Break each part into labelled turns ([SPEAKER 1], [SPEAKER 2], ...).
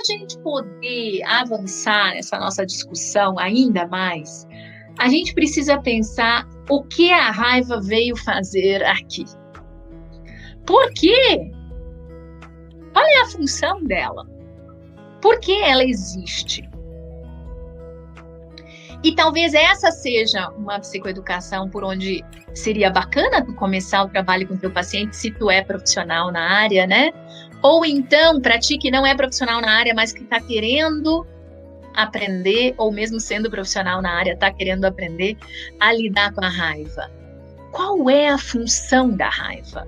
[SPEAKER 1] gente poder avançar nessa nossa discussão ainda mais, a gente precisa pensar o que a raiva veio fazer aqui. Por quê? Qual é a função dela? Por que ela existe? E talvez essa seja uma psicoeducação por onde seria bacana tu começar o trabalho com teu paciente, se tu é profissional na área, né? Ou então, para ti que não é profissional na área, mas que está querendo aprender, ou mesmo sendo profissional na área, está querendo aprender a lidar com a raiva. Qual é a função da raiva?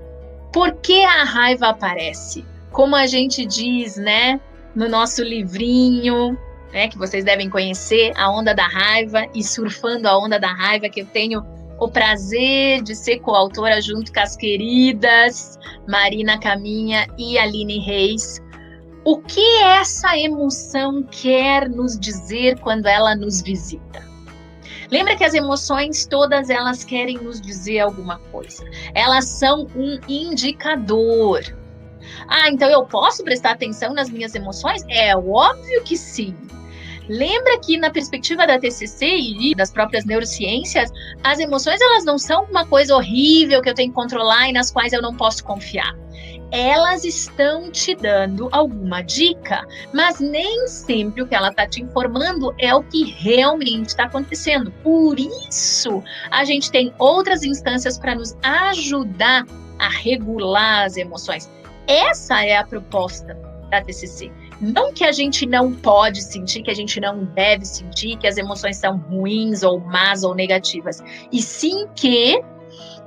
[SPEAKER 1] Por que a raiva aparece? Como a gente diz, né, no nosso livrinho, né, que vocês devem conhecer, A Onda da Raiva, e Surfando a Onda da Raiva, que eu tenho o prazer de ser coautora junto com as queridas Marina Caminha e Aline Reis. O que essa emoção quer nos dizer quando ela nos visita? Lembra que as emoções, todas elas querem nos dizer alguma coisa. Elas são um indicador. Ah, então eu posso prestar atenção nas minhas emoções? É óbvio que sim. Lembra que na perspectiva da TCC e das próprias neurociências, as emoções elas não são uma coisa horrível que eu tenho que controlar e nas quais eu não posso confiar. Elas estão te dando alguma dica, mas nem sempre o que ela está te informando é o que realmente está acontecendo. Por isso, a gente tem outras instâncias para nos ajudar a regular as emoções. Essa é a proposta da TCC. Não que a gente não pode sentir, que a gente não deve sentir, que as emoções são ruins ou más ou negativas. E sim que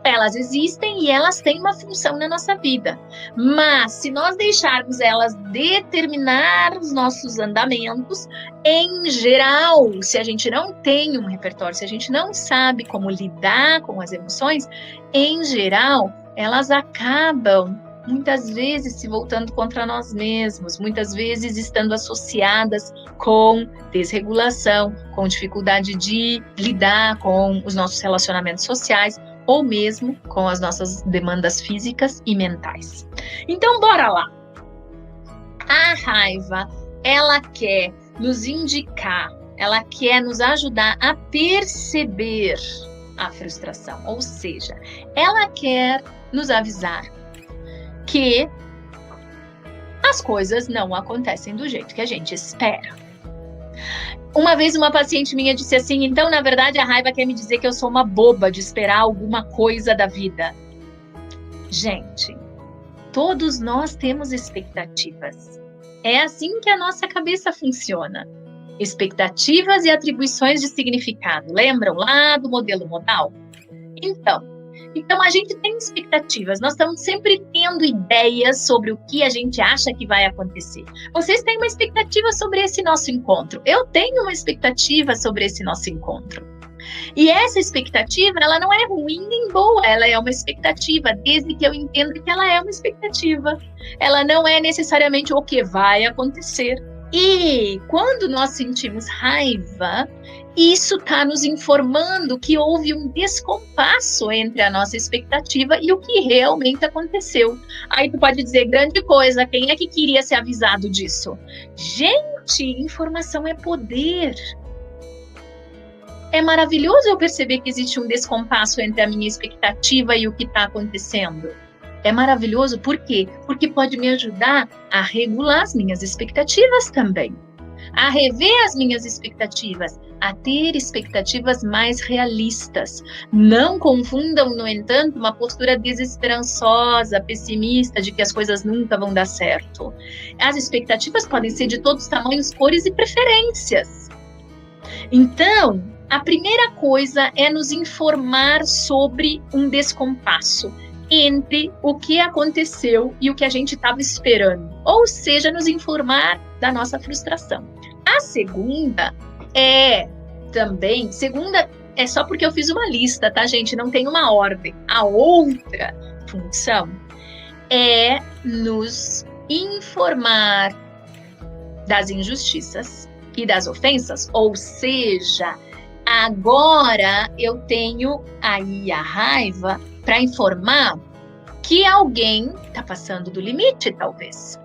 [SPEAKER 1] elas existem e elas têm uma função na nossa vida. Mas se nós deixarmos elas determinar os nossos andamentos, em geral, se a gente não tem um repertório, se a gente não sabe como lidar com as emoções, em geral, elas acabam muitas vezes se voltando contra nós mesmos, muitas vezes estando associadas com desregulação, com dificuldade de lidar com os nossos relacionamentos sociais, ou mesmo com as nossas demandas físicas e mentais. Então, bora lá! A raiva, ela quer nos indicar, ela quer nos ajudar a perceber a frustração, ou seja, ela quer nos avisar que as coisas não acontecem do jeito que a gente espera. Uma vez uma paciente minha disse assim, então, na verdade, a raiva quer me dizer que eu sou uma boba de esperar alguma coisa da vida. Gente, todos nós temos expectativas. É assim que a nossa cabeça funciona. Expectativas e atribuições de significado. Lembram lá do modelo modal? Então, a gente tem expectativas, nós estamos sempre tendo ideias sobre o que a gente acha que vai acontecer. Vocês têm uma expectativa sobre esse nosso encontro. Eu tenho uma expectativa sobre esse nosso encontro. E essa expectativa, ela não é ruim nem boa, ela é uma expectativa, desde que eu entenda que ela é uma expectativa. Ela não é necessariamente o que vai acontecer. E quando nós sentimos raiva, isso está nos informando que houve um descompasso entre a nossa expectativa e o que realmente aconteceu. Aí tu pode dizer, grande coisa, quem é que queria ser avisado disso? Gente, informação é poder. É maravilhoso eu perceber que existe um descompasso entre a minha expectativa e o que está acontecendo. É maravilhoso, por quê? Porque pode me ajudar a regular as minhas expectativas também. A rever as minhas expectativas, a ter expectativas mais realistas. Não confundam, no entanto, uma postura desesperançosa, pessimista, de que as coisas nunca vão dar certo. As expectativas podem ser de todos os tamanhos, cores e preferências. Então, a primeira coisa é nos informar sobre um descompasso entre o que aconteceu e o que a gente estava esperando. Ou seja, nos informar da nossa frustração. A segunda é só porque eu fiz uma lista, tá, gente? Não tem uma ordem. A outra função é nos informar das injustiças e das ofensas, ou seja, agora eu tenho aí a raiva para informar que alguém está passando do limite, talvez.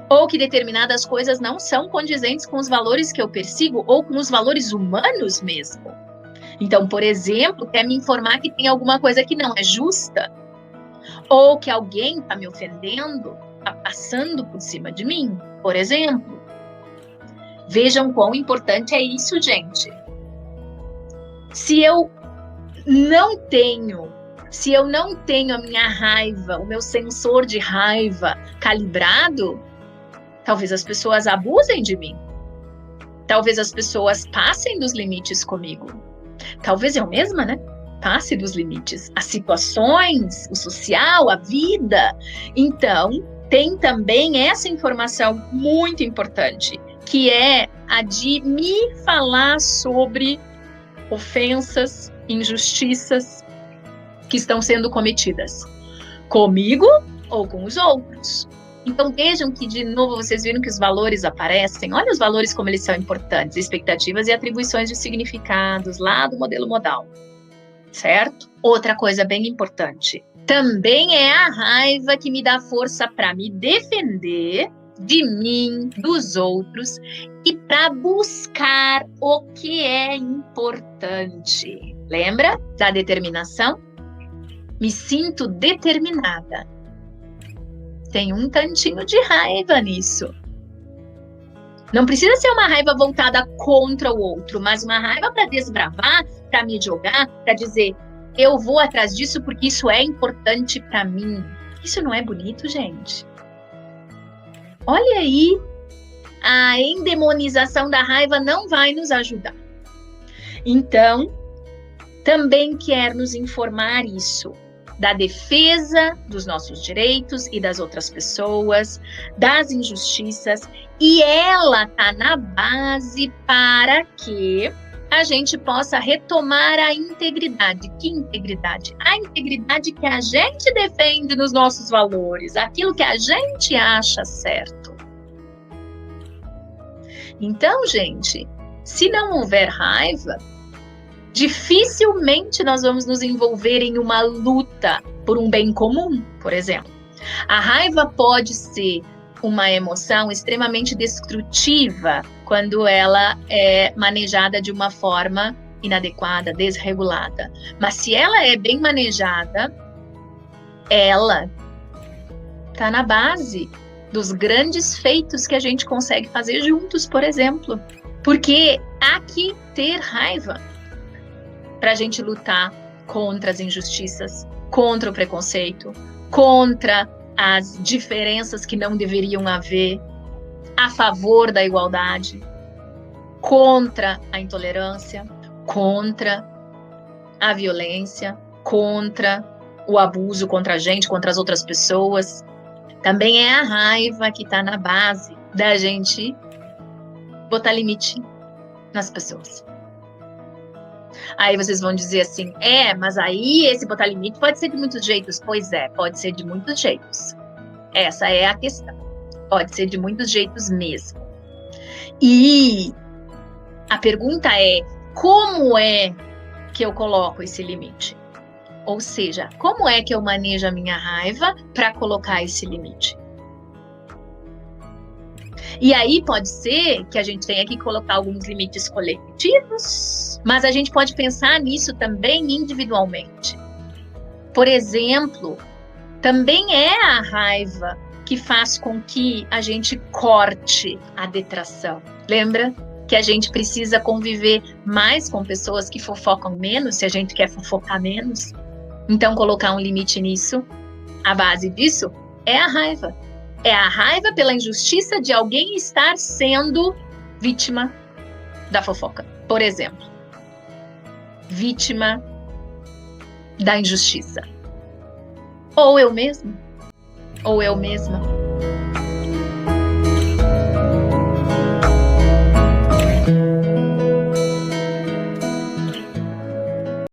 [SPEAKER 1] ou que determinadas coisas não são condizentes com os valores que eu persigo ou com os valores humanos mesmo. Então, por exemplo, quer me informar que tem alguma coisa que não é justa, ou que alguém está me ofendendo, está passando por cima de mim, por exemplo. Vejam quão importante é isso, gente. Se eu não tenho a minha raiva, o meu sensor de raiva calibrado, talvez as pessoas abusem de mim. Talvez as pessoas passem dos limites comigo. Talvez eu mesma, né? Passe dos limites. As situações, o social, a vida. Então, tem também essa informação muito importante, que é a de me falar sobre ofensas, injustiças que estão sendo cometidas comigo ou com os outros. Então vejam que, de novo, vocês viram que os valores aparecem. Olha os valores como eles são importantes, expectativas e atribuições de significados lá do modelo modal, certo? Outra coisa bem importante, também é a raiva que me dá força para me defender de mim, dos outros, e para buscar o que é importante. Lembra da determinação? Me sinto determinada. Tem um tantinho de raiva nisso. Não precisa ser uma raiva voltada contra o outro, mas uma raiva para desbravar, para me jogar, para dizer, eu vou atrás disso porque isso é importante para mim. Isso não é bonito, gente? Olha aí, a endemonização da raiva não vai nos ajudar. Então, também quer nos informar isso, da defesa dos nossos direitos e das outras pessoas, das injustiças, e ela está na base para que a gente possa retomar a integridade. Que integridade? A integridade que a gente defende nos nossos valores, aquilo que a gente acha certo. Então, gente, se não houver raiva, dificilmente nós vamos nos envolver em uma luta por um bem comum, por exemplo. A raiva pode ser uma emoção extremamente destrutiva quando ela é manejada de uma forma inadequada, desregulada. Mas se ela é bem manejada, ela está na base dos grandes feitos que a gente consegue fazer juntos, por exemplo. Porque há que ter raiva para a gente lutar contra as injustiças, contra o preconceito, contra as diferenças que não deveriam haver, a favor da igualdade, contra a intolerância, contra a violência, contra o abuso contra a gente, contra as outras pessoas. Também é a raiva que está na base da gente botar limite nas pessoas. Aí vocês vão dizer assim, mas aí esse botar limite pode ser de muitos jeitos. Pois é, pode ser de muitos jeitos. Essa é a questão. Pode ser de muitos jeitos mesmo. E a pergunta é, como é que eu coloco esse limite? Ou seja, como é que eu manejo a minha raiva para colocar esse limite? E aí pode ser que a gente tenha que colocar alguns limites coletivos, mas a gente pode pensar nisso também individualmente. Por exemplo, também é a raiva que faz com que a gente corte a detração. Lembra que a gente precisa conviver mais com pessoas que fofocam menos, se a gente quer fofocar menos? Então, colocar um limite nisso, a base disso é a raiva. É a raiva pela injustiça de alguém estar sendo vítima da fofoca, por exemplo. Vítima da injustiça. Ou eu mesmo, ou eu mesma.